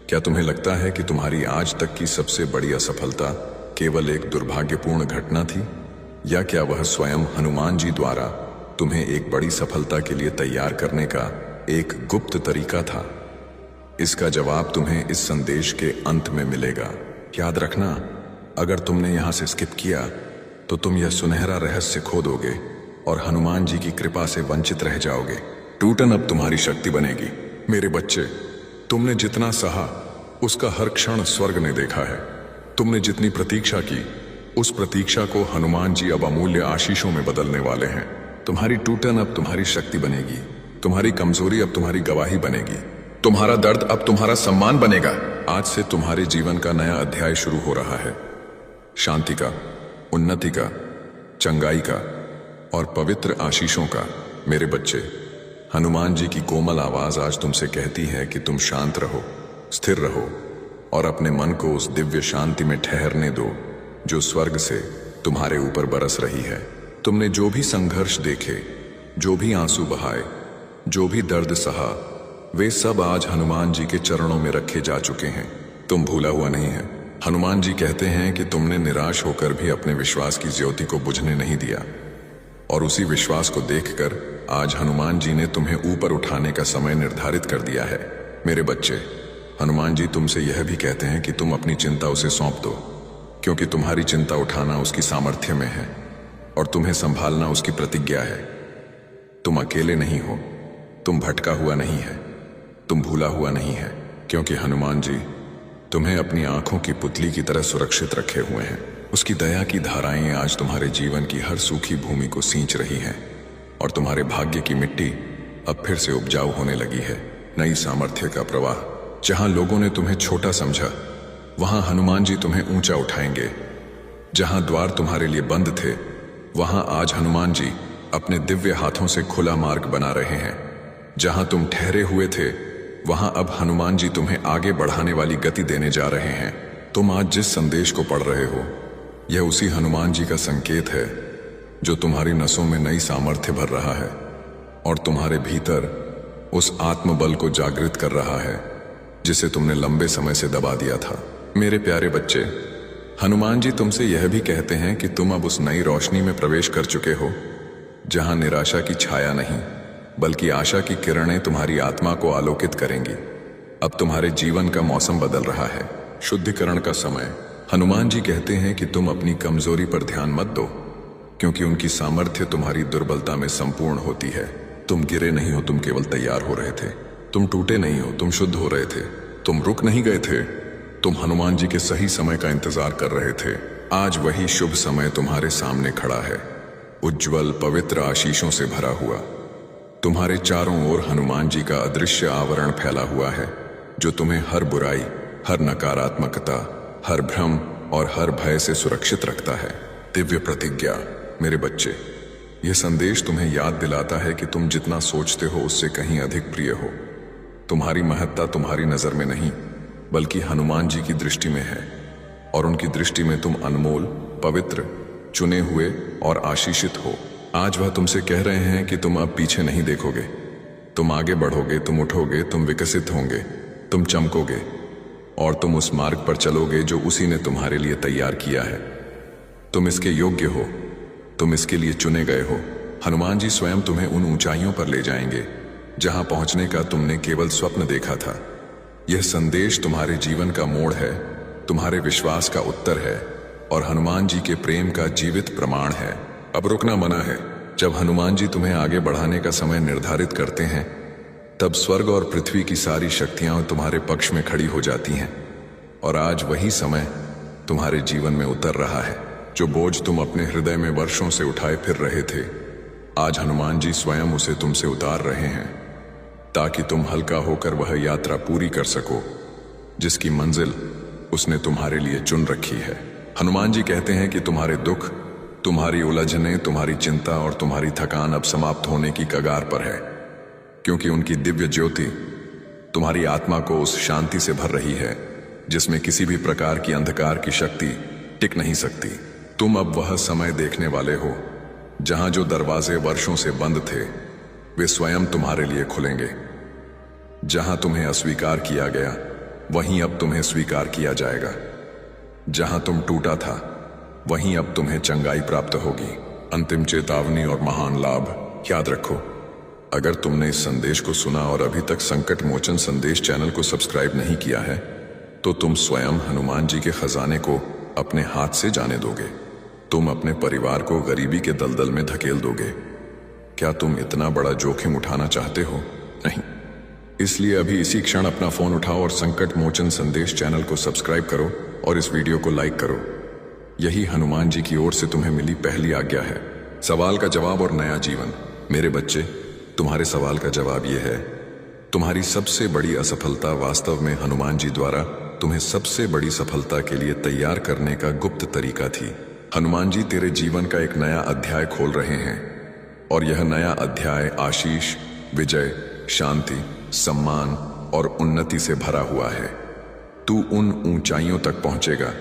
क्या तुम्हें लगता है कि तुम्हारी आज तक की सबसे बड़ी असफलता केवल एक दुर्भाग्यपूर्ण घटना थी, या क्या वह स्वयं हनुमान जी द्वारा तुम्हें एक बड़ी सफलता के लिए तैयार करने का एक गुप्त तरीका था? इसका जवाब तुम्हें इस संदेश के अंत में मिलेगा। याद रखना, अगर तुमने यहां से स्किप किया तो तुम यह सुनहरा रहस्य खो दोगे और हनुमान जी की कृपा से वंचित रह जाओगे। टूटन अब तुम्हारी शक्ति बनेगी। मेरे बच्चे, तुमने जितना सहा उसका हर क्षण स्वर्ग ने देखा है। तुमने जितनी प्रतीक्षा की उस प्रतीक्षा को हनुमान जी अब अमूल्य आशीषों में बदलने वाले हैं। तुम्हारी टूटन अब तुम्हारी शक्ति बनेगी, तुम्हारी कमजोरी अब तुम्हारी गवाही बनेगी, तुम्हारा दर्द अब तुम्हारा सम्मान बनेगा। आज से तुम्हारे जीवन का नया अध्याय शुरू हो रहा है। शांति का, उन्नति का, चंगाई का और पवित्र आशीषों का। मेरे बच्चे, हनुमान जी की कोमल आवाज आज तुमसे कहती है कि तुम शांत रहो, स्थिर रहो और अपने मन को उस दिव्य शांति में ठहरने दो जो स्वर्ग से तुम्हारे ऊपर बरस रही है। तुमने जो भी संघर्ष देखे, जो भी आंसू बहाए, जो भी दर्द सहा, वे सब आज हनुमान जी के चरणों में रखे जा चुके हैं। तुम भूला हुआ नहीं है। हनुमान जी कहते हैं कि तुमने निराश होकर भी अपने विश्वास की ज्योति को बुझने नहीं दिया, और उसी विश्वास को देखकर आज हनुमान जी ने तुम्हें ऊपर उठाने का समय निर्धारित कर दिया है। मेरे बच्चे, हनुमान जी तुमसे यह भी कहते हैं कि तुम अपनी चिंता उसे सौंप दो, क्योंकि तुम्हारी चिंता उठाना उसकी सामर्थ्य में है और तुम्हें संभालना उसकी प्रतिज्ञा है। तुम अकेले नहीं हो, तुम भटका हुआ नहीं है, तुम भूला हुआ नहीं है, क्योंकि हनुमान जी तुम्हें अपनी आंखों की पुतली की तरह सुरक्षित रखे हुए हैं। उसकी दया की धाराएं आज तुम्हारे जीवन की हर सूखी भूमि को सींच रही हैं और तुम्हारे भाग्य की मिट्टी अब फिर से उपजाऊ होने लगी है। नई सामर्थ्य का प्रवाह। जहां लोगों ने तुम्हें छोटा समझा, वहां हनुमान जी तुम्हें ऊंचा उठाएंगे। जहां द्वार तुम्हारे लिए बंद थे, वहां आज हनुमान जी अपने दिव्य हाथों से खुला मार्ग बना रहे हैं। जहां तुम ठहरे हुए थे, वहां अब हनुमान जी तुम्हें आगे बढ़ाने वाली गति देने जा रहे हैं। तुम आज जिस संदेश को पढ़ रहे हो, यह उसी हनुमान जी का संकेत है जो तुम्हारी नसों में नई सामर्थ्य भर रहा है और तुम्हारे भीतर उस आत्मबल को जागृत कर रहा है जिसे तुमने लंबे समय से दबा दिया था। मेरे प्यारे बच्चे, हनुमान जी तुमसे यह भी कहते हैं कि तुम अब उस नई रोशनी में प्रवेश कर चुके हो जहां निराशा की छाया नहीं बल्कि आशा की किरणें तुम्हारी आत्मा को आलोकित करेंगी। अब तुम्हारे जीवन का मौसम बदल रहा है, शुद्धिकरण का समय। हनुमान जी कहते हैं कि तुम अपनी कमजोरी पर ध्यान मत दो, क्योंकि उनकी सामर्थ्य तुम्हारी दुर्बलता में संपूर्ण होती है। तुम गिरे नहीं हो, तुम केवल तैयार हो रहे थे। तुम टूटे नहीं हो, तुम शुद्ध हो रहे थे। तुम रुक नहीं गए थे, तुम हनुमान जी के सही समय का इंतजार कर रहे थे। आज वही शुभ समय तुम्हारे सामने खड़ा है, उज्जवल पवित्र आशीषों से भरा हुआ। तुम्हारे चारों ओर हनुमान जी का अदृश्य आवरण फैला हुआ है जो तुम्हें हर बुराई, हर नकारात्मकता, हर भ्रम और हर भय से सुरक्षित रखता है। दिव्य प्रतिज्ञा। मेरे बच्चे, यह संदेश तुम्हें याद दिलाता है कि तुम जितना सोचते हो उससे कहीं अधिक प्रिय हो। तुम्हारी महत्ता तुम्हारी नजर में नहीं बल्कि हनुमान जी की दृष्टि में है, और उनकी दृष्टि में तुम अनमोल, पवित्र, चुने हुए और आशीषित हो। आज वह तुमसे कह रहे हैं कि तुम अब पीछे नहीं देखोगे, तुम आगे बढ़ोगे, तुम उठोगे, तुम विकसित होंगे, तुम चमकोगे और तुम उस मार्ग पर चलोगे जो उसी ने तुम्हारे लिए तैयार किया है। तुम इसके योग्य हो, तुम इसके लिए चुने गए हो। हनुमान जी स्वयं तुम्हें उन ऊंचाइयों पर ले जाएंगे जहां पहुंचने का तुमने केवल स्वप्न देखा था। यह संदेश तुम्हारे जीवन का मोड़ है, तुम्हारे विश्वास का उत्तर है और हनुमान जी के प्रेम का जीवित प्रमाण है। अब रुकना मना है। जब हनुमान जी तुम्हें आगे बढ़ाने का समय निर्धारित करते हैं, तब स्वर्ग और पृथ्वी की सारी शक्तियां तुम्हारे पक्ष में खड़ी हो जाती हैं और आज वही समय तुम्हारे जीवन में उतर रहा है। जो बोझ तुम अपने हृदय में वर्षों से उठाए फिर रहे थे, आज हनुमान जी स्वयं उसे तुमसे उतार रहे हैं ताकि तुम हल्का होकर वह यात्रा पूरी कर सको जिसकी मंजिल उसने तुम्हारे लिए चुन रखी है। हनुमान जी कहते हैं कि तुम्हारे दुख, तुम्हारी उलझने, तुम्हारी चिंता और तुम्हारी थकान अब समाप्त होने की कगार पर है, क्योंकि उनकी दिव्य ज्योति तुम्हारी आत्मा को उस शांति से भर रही है जिसमें किसी भी प्रकार की अंधकार की शक्ति टिक नहीं सकती। तुम अब वह समय देखने वाले हो जहां जो दरवाजे वर्षों से बंद थे वे स्वयं तुम्हारे लिए खुलेंगे। जहां तुम्हें अस्वीकार किया गया वहीं अब तुम्हें स्वीकार किया जाएगा। जहां तुम टूटा था वहीं अब तुम्हें चंगाई प्राप्त होगी। अंतिम चेतावनी और महान लाभ। याद रखो, अगर तुमने इस संदेश को सुना और अभी तक संकट मोचन संदेश चैनल को सब्सक्राइब नहीं किया है तो तुम स्वयं हनुमान जी के खजाने को अपने हाथ से जाने दोगे। तुम अपने परिवार को गरीबी के दलदल में धकेल दोगे। क्या तुम इतना बड़ा जोखिम उठाना चाहते हो? नहीं। इसलिए अभी इसी क्षण अपना फोन उठाओ और संकट मोचन संदेश चैनल को सब्सक्राइब करो और इस वीडियो को लाइक करो। यही हनुमान जी की ओर से तुम्हें मिली पहली आज्ञा है। सवाल का जवाब और नया जीवन। मेरे बच्चे, तुम्हारे सवाल का जवाब यह है, तुम्हारी सबसे बड़ी असफलता वास्तव में हनुमान जी द्वारा तुम्हें सबसे बड़ी सफलता के लिए तैयार करने का गुप्त तरीका थी। हनुमान जी तेरे जीवन का एक नया अध्याय खोल रहे हैं और यह नया अध्याय आशीष, विजय, शांति, सम्मान और उन्नति से भरा हुआ है। तू उन ऊंचाइयों तक पहुंचेगा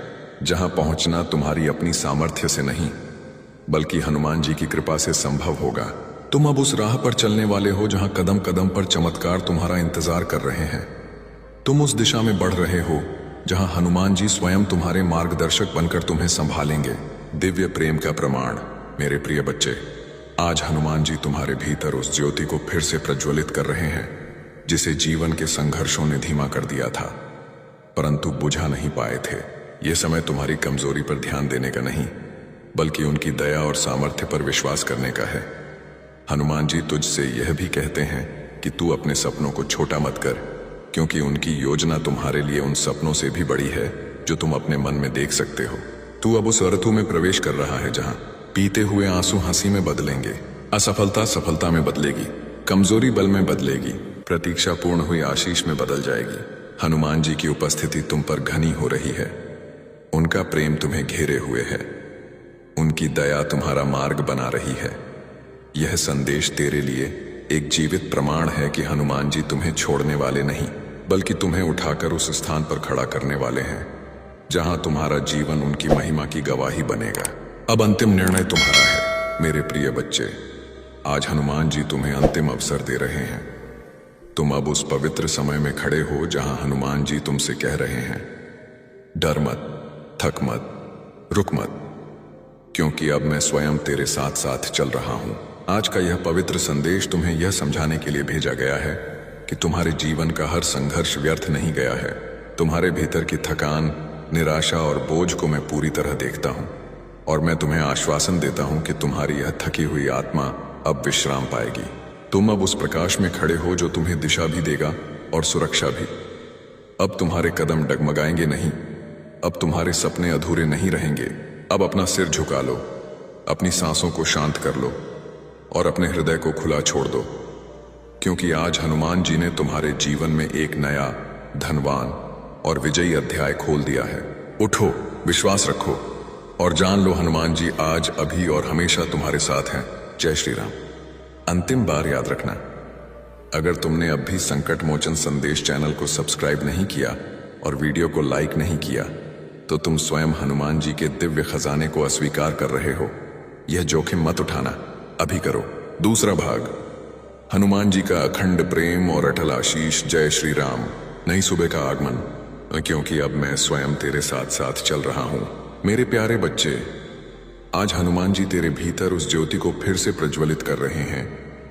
जहां पहुंचना तुम्हारी अपनी सामर्थ्य से नहीं बल्कि हनुमान जी की कृपा से संभव होगा। तुम अब उस राह पर चलने वाले हो जहां कदम कदम पर चमत्कार तुम्हारा इंतजार कर रहे हैं। तुम उस दिशा में बढ़ रहे हो जहां हनुमान जी स्वयं तुम्हारे मार्गदर्शक बनकर तुम्हें संभालेंगे। दिव्य प्रेम का प्रमाण। मेरे प्रिय बच्चे, आज हनुमान जी तुम्हारे भीतर उस ज्योति को फिर से प्रज्वलित कर रहे हैं जिसे जीवन के संघर्षों ने धीमा कर दिया था परंतु बुझा नहीं पाए थे। यह समय तुम्हारी कमजोरी पर ध्यान देने का नहीं बल्कि उनकी दया और सामर्थ्य पर विश्वास करने का है। हनुमान जी तुझसे यह भी कहते हैं कि तू अपने सपनों को छोटा मत कर, क्योंकि उनकी योजना तुम्हारे लिए उन सपनों से भी बड़ी है जो तुम अपने मन में देख सकते हो। तू अब उस ऋतु में प्रवेश कर रहा है जहां पीते हुए आंसू हंसी में बदलेंगे, असफलता सफलता में बदलेगी, कमजोरी बल में बदलेगी, प्रतीक्षा पूर्ण हुई आशीष में बदल जाएगी। हनुमान जी की उपस्थिति तुम पर घनी हो रही है। उनका प्रेम तुम्हें घेरे हुए है। उनकी दया तुम्हारा मार्ग बना रही है। यह संदेश तेरे लिए एक जीवित प्रमाण है कि हनुमान जी तुम्हें छोड़ने वाले नहीं बल्कि तुम्हें उठाकर उस स्थान पर खड़ा करने वाले हैं जहां तुम्हारा जीवन उनकी महिमा की गवाही बनेगा। अब अंतिम निर्णय तुम्हारा है। मेरे प्रिय बच्चे, आज हनुमान जी तुम्हें अंतिम अवसर दे रहे हैं। तुम अब उस पवित्र समय में खड़े हो जहां हनुमान जी तुमसे कह रहे हैं, डर मत, थक मत, रुक मत, क्योंकि अब मैं स्वयं तेरे साथ साथ चल रहा हूं। आज का यह पवित्र संदेश तुम्हें यह समझाने के लिए भेजा गया है कि तुम्हारे जीवन का हर संघर्ष व्यर्थ नहीं गया है। तुम्हारे भीतर की थकान, निराशा और बोझ को मैं पूरी तरह देखता हूं और मैं तुम्हें आश्वासन देता हूं कि तुम्हारी यह थकी हुई आत्मा अब विश्राम पाएगी। तुम अब उस प्रकाश में खड़े हो जो तुम्हें दिशा भी देगा और सुरक्षा भी। अब तुम्हारे कदम डगमगाएंगे नहीं। अब तुम्हारे सपने अधूरे नहीं रहेंगे। अब अपना सिर झुका लो, अपनी सांसों को शांत कर लो और अपने हृदय को खुला छोड़ दो, क्योंकि आज हनुमान जी ने तुम्हारे जीवन में एक नया, धनवान और विजयी अध्याय खोल दिया है। उठो, विश्वास रखो और जान लो हनुमान जी आज, अभी और हमेशा तुम्हारे साथ हैं। जय श्री राम। अंतिम बार याद रखना, अगर तुमने अब भी संकट मोचन संदेश चैनल को सब्सक्राइब नहीं किया और वीडियो को लाइक नहीं किया तो तुम स्वयं हनुमान जी के दिव्य खजाने को अस्वीकार कर रहे हो। यह जोखिम मत उठाना, अभी करो। दूसरा भाग, हनुमान जी का अखंड प्रेम और अटल आशीष। जय श्री राम। नई सुबह का आगमन, क्योंकि अब मैं स्वयं तेरे साथ साथ चल रहा हूं। मेरे प्यारे बच्चे, आज हनुमान जी तेरे भीतर उस ज्योति को फिर से प्रज्वलित कर रहे हैं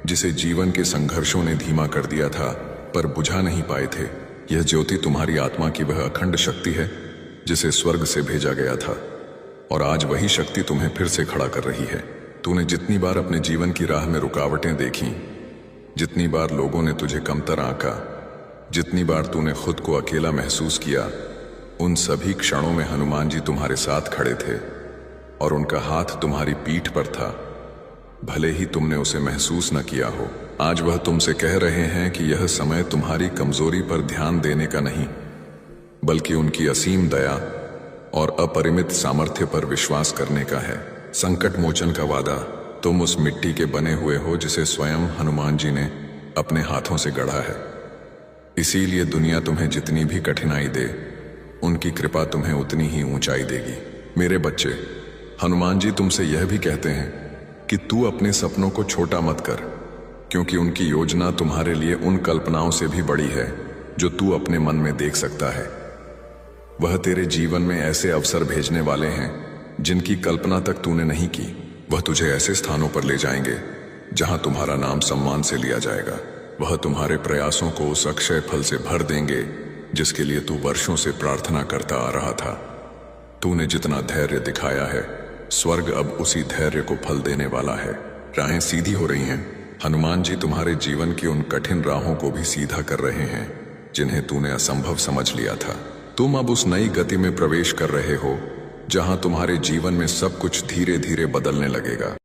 जिसे जीवन के संघर्षों ने धीमा कर दिया था पर बुझा नहीं पाए थे। यह ज्योति तुम्हारी आत्मा की वह अखंड शक्ति है जिसे स्वर्ग से भेजा गया था और आज वही शक्ति तुम्हें फिर से खड़ा कर रही है। तूने जितनी बार अपने जीवन की राह में रुकावटें देखी, जितनी बार लोगों ने तुझे कमतर आंका, जितनी बार तूने खुद को अकेला महसूस किया, उन सभी क्षणों में हनुमान जी तुम्हारे साथ खड़े थे और उनका हाथ तुम्हारी पीठ पर था, भले ही तुमने उसे महसूस न किया हो। आज वह तुमसे कह रहे हैं कि यह समय तुम्हारी कमजोरी पर ध्यान देने का नहीं बल्कि उनकी असीम दया और अपरिमित सामर्थ्य पर विश्वास करने का है। संकट मोचन का वादा, तुम उस मिट्टी के बने हुए हो जिसे स्वयं हनुमान जी ने अपने हाथों से गढ़ा है। इसीलिए दुनिया तुम्हें जितनी भी कठिनाई दे, उनकी कृपा तुम्हें उतनी ही ऊंचाई देगी। मेरे बच्चे, हनुमान जी तुमसे यह भी कहते हैं कि तू अपने सपनों को छोटा मत कर, क्योंकि उनकी योजना तुम्हारे लिए उन कल्पनाओं से भी बड़ी है जो तू अपने मन में देख सकता है। वह तेरे जीवन में ऐसे अवसर भेजने वाले हैं जिनकी कल्पना तक तूने नहीं की। वह तुझे ऐसे स्थानों पर ले जाएंगे जहां तुम्हारा नाम सम्मान से लिया जाएगा। वह तुम्हारे प्रयासों को उस अक्षय फल से भर देंगे जिसके लिए तू वर्षों से प्रार्थना करता आ रहा था। तूने जितना धैर्य दिखाया है, स्वर्ग अब उसी धैर्य को फल देने वाला है। राहें सीधी हो रही हैं। हनुमान जी तुम्हारे जीवन की उन कठिन राहों को भी सीधा कर रहे हैं जिन्हें तूने असंभव समझ लिया था। तुम अब उस नई गति में प्रवेश कर रहे हो जहां तुम्हारे जीवन में सब कुछ धीरे धीरे बदलने लगेगा।